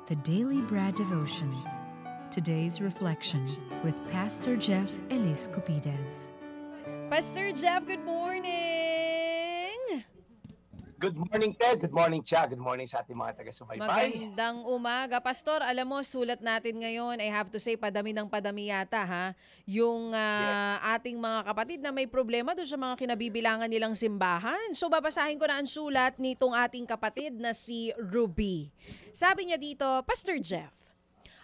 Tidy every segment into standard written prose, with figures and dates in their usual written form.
The Daily Bread Devotions. Today's reflection with Pastor Jeff Elis Cupides. Pastor Jeff, good morning! Good morning, Ted. Good morning, Cha. Good morning sa ating mga taga-subaybay. Magandang umaga. Pastor, alam mo, sulat natin ngayon, I have to say, padami ng padami yata, ha? Yung ating mga kapatid na may problema doon sa mga kinabibilangan nilang simbahan. So, babasahin ko na ang sulat nitong ating kapatid na si Ruby. Sabi niya dito, Pastor Jeff,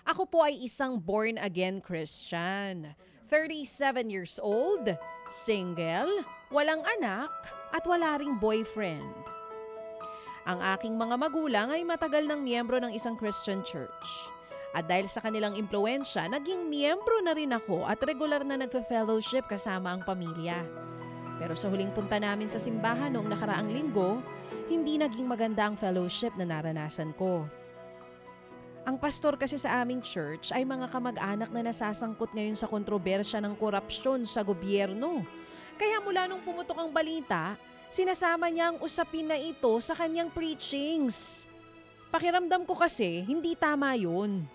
ako po ay isang born-again Christian. 37 years old, single, walang anak, at wala ring boyfriend. Ang aking mga magulang ay matagal ng miyembro ng isang Christian church. At dahil sa kanilang impluensya, naging miyembro na rin ako at regular na nagfe-fellowship kasama ang pamilya. Pero sa huling punta namin sa simbahan noong nakaraang linggo, hindi naging maganda ang fellowship na naranasan ko. Ang pastor kasi sa aming church ay mga kamag-anak na nasasangkot ngayon sa kontrobersya ng korupsyon sa gobyerno. Kaya mula nung pumutok ang balita, sinasama niya ang usapin na ito sa kanyang preachings. Pakiramdam ko kasi hindi tama yun.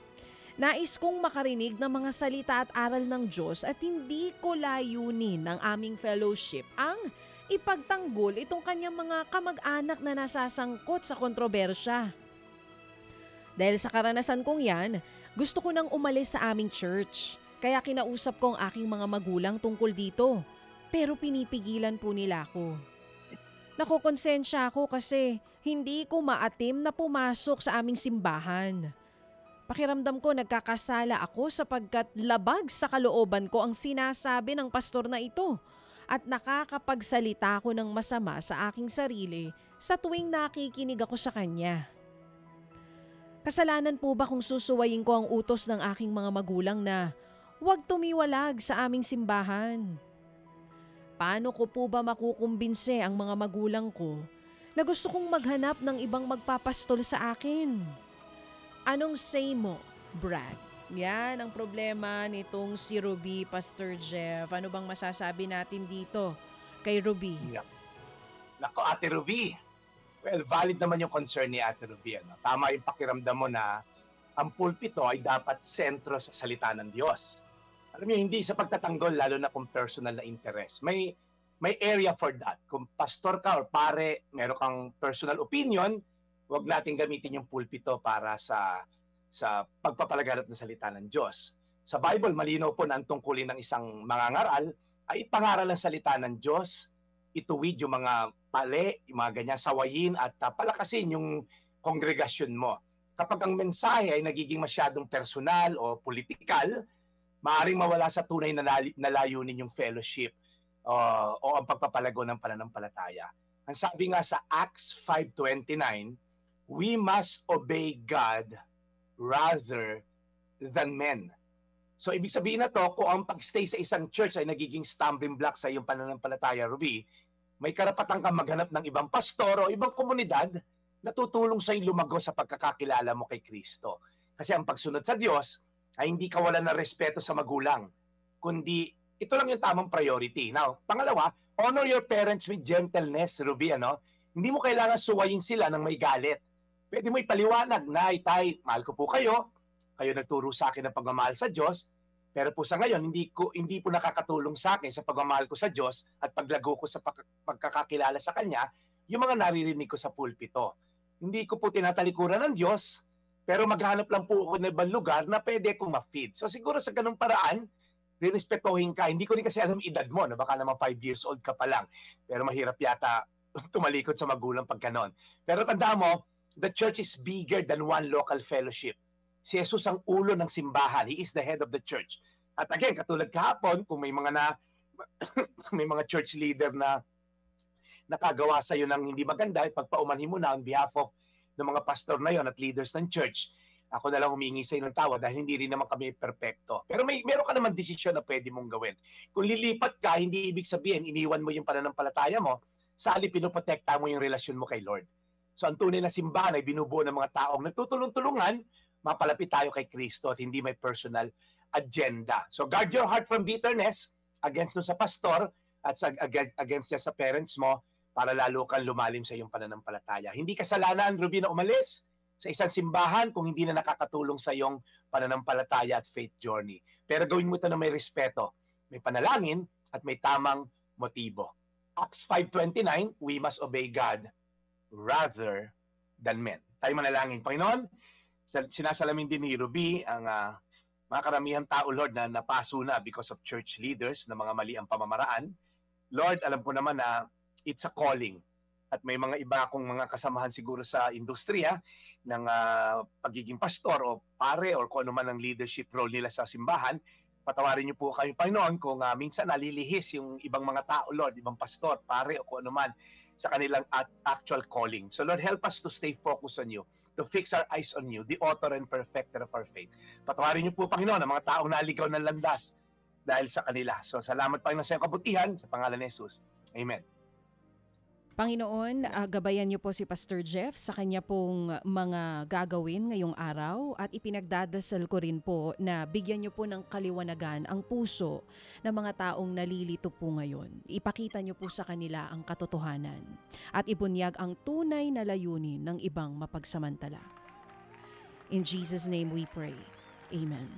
Nais kong makarinig ng mga salita at aral ng Diyos at hindi ko layunin ng aming fellowship ang ipagtanggol itong kanyang mga kamag-anak na nasasangkot sa kontrobersya. Dahil sa karanasan kong yan, gusto ko nang umalis sa aming church. Kaya kinausap ko ang aking mga magulang tungkol dito. Pero pinipigilan po nila ako. Nakokonsensya ako kasi hindi ko maatim na pumasok sa aming simbahan. Pakiramdam ko nagkakasala ako sapagkat labag sa kalooban ko ang sinasabi ng pastor na ito at nakakapagsalita ako ng masama sa aking sarili sa tuwing nakikinig ako sa kanya. Kasalanan po ba kung susuwayin ko ang utos ng aking mga magulang na huwag tumiwalag sa aming simbahan? Paano ko po ba makukumbinse ang mga magulang ko na gusto kong maghanap ng ibang magpapastol sa akin? Anong say mo, Brad? Yan ang problema nitong si Ruby, Pastor Jeff. Ano bang masasabi natin dito kay Ruby? Nako, Ate Ruby. Well, valid naman yung concern ni Ate Ruby. Ano? Tama yung pakiramdam mo na ang pulpito ay dapat sentro sa salita ng Diyos. Alam niyo, hindi sa pagtatanggol, lalo na kung personal na interest. May area for that. Kung pastor ka or pare, meron kang personal opinion, huwag natin gamitin yung pulpito para sa pagpapalaganap ng salita ng Diyos. Sa Bible, malinaw po na ang tungkulin ng isang mangangaral ay ipangaral ang salita ng Diyos, ituwid yung mga pali, yung mga ganyan, sawayin at palakasin yung kongregasyon mo. Kapag ang mensahe ay nagiging masyadong personal o political, maaaring mawala sa tunay na layunin yung fellowship o ang pagpapalago ng pananampalataya. Ang sabi nga sa Acts 5:29, we must obey God rather than men. So ibig sabihin na to, kung ang pagstay sa isang church ay nagiging stumbling block sa iyong pananampalataya, Ruby, may karapatan kang maghanap ng ibang pastor o ibang komunidad na tutulong sa iyong lumago sa pagkakakilala mo kay Kristo. Kasi ang pagsunod sa Diyos ay hindi kawalan ng respeto sa magulang, kundi ito lang yung tamang priority. Now, pangalawa, honor your parents with gentleness, Ruby, ano? Hindi mo kailangan suwayin sila ng may galit. Pwede mo ipaliwanag na, tay, mahal ko po kayo nagturo sa akin ng pagmamahal sa Diyos, pero po sa ngayon, hindi po nakakatulong sa akin sa pagmamahal ko sa Diyos at paglago ko sa pagkakakilala sa Kanya, yung mga naririnig ko sa pulpito. Hindi ko po tinatalikuran ng Diyos, pero maghanap lang po ako ng ibang lugar na pwede kong ma-feed. So siguro sa ganung paraan, rirespetuhin ka. Hindi ko rin kasi alam edad mo, na baka naman 5 years old ka pa lang. Pero mahirap yata tumalikod sa magulang pag ganon. Pero tanda mo, the church is bigger than one local fellowship. Si Jesus ang ulo ng simbahan. He is the head of the church. At again, katulad kahapon, kung may may mga church leader na nakagawa sa iyo ng hindi maganda, pagpaumanhin mo na on behalf of ng mga pastor na yon at leaders ng church, ako na lang humingi sa iyo ng tawa dahil hindi rin naman kami perfecto. Pero meron ka naman desisyon na pwede mong gawin. Kung lilipat ka, hindi ibig sabihin iniwan mo yung pananampalataya mo, sali pinoprotekta mo yung relasyon mo kay Lord. So ang tunay na simbahan ay binubuo ng mga taong nagtutulong-tulungan, mapalapit tayo kay Kristo at hindi may personal agenda. So guard your heart from bitterness against sa pastor at against sa parents mo para lalo kang lumalim sa iyong pananampalataya. Hindi kasalanan, Ruby, na umalis. sa isang simbahan kung hindi na nakakatulong sa iyong pananampalataya at faith journey. Pero gawin mo ito na may respeto, may panalangin, at may tamang motibo. Acts 5:29, we must obey God rather than men. Tayo manalangin. Panginoon, sinasalamin din ni Ruby ang mga karamihang tao, Lord, na napaso na because of church leaders na mga mali ang pamamaraan. Lord, alam ko naman na it's a calling. At may mga iba akong mga kasamahan siguro sa industriya ng pagiging pastor o pare o kung ano man ang leadership role nila sa simbahan. Patawarin niyo po kayo, Panginoon, kung minsan nalilihis yung ibang mga tao, Lord, ibang pastor, pare o kung ano man sa kanilang actual calling. So Lord, help us to stay focused on you, to fix our eyes on you, the author and perfecter of our faith. Patawarin niyo po, Panginoon, ang mga taong naligaw ng landas dahil sa kanila. So salamat, Panginoon, sa iyong kabutihan, sa pangalan ni Jesus. Amen. Panginoon, gabayan niyo po si Pastor Jeff sa kanya pong mga gagawin ngayong araw at ipinagdadasal ko rin po na bigyan niyo po ng kaliwanagan ang puso ng mga taong nalilito po ngayon. Ipakita niyo po sa kanila ang katotohanan at ibunyag ang tunay na layunin ng ibang mapagsamantala. In Jesus' name we pray. Amen.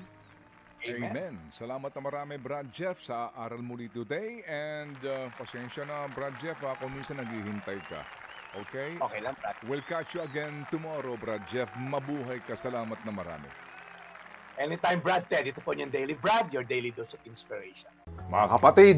Amen. Salamat na marami, Brad Jeff, sa aral muli today. And pasensya na, Brad Jeff, kung minsan naghihintay ka. Okay? Okay lang, Brad. We'll catch you again tomorrow, Brad Jeff. Mabuhay ka. Salamat na marami. Anytime, Brad Ted. Ito po yung Daily Brad, your daily dose of inspiration. Mga kapatid,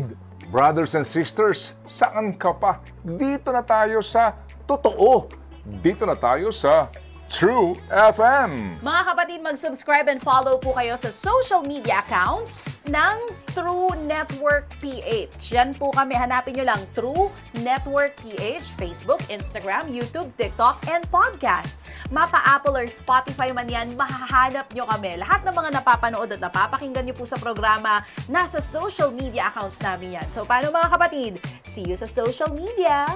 brothers and sisters, saan ka pa? Dito na tayo sa totoo. Dito na tayo sa True FM. Mga kapatid, mag-subscribe and follow po kayo sa social media accounts ng True Network PH. Yan po kami. Hanapin nyo lang True Network PH, Facebook, Instagram, YouTube, TikTok, and podcast. Mapa Apple or Spotify man yan, mahahanap nyo kami. Lahat ng mga napapanood at napapakinggan nyo po sa programa, nasa social media accounts namin yan. So, paano mga kapatid? See you sa social media!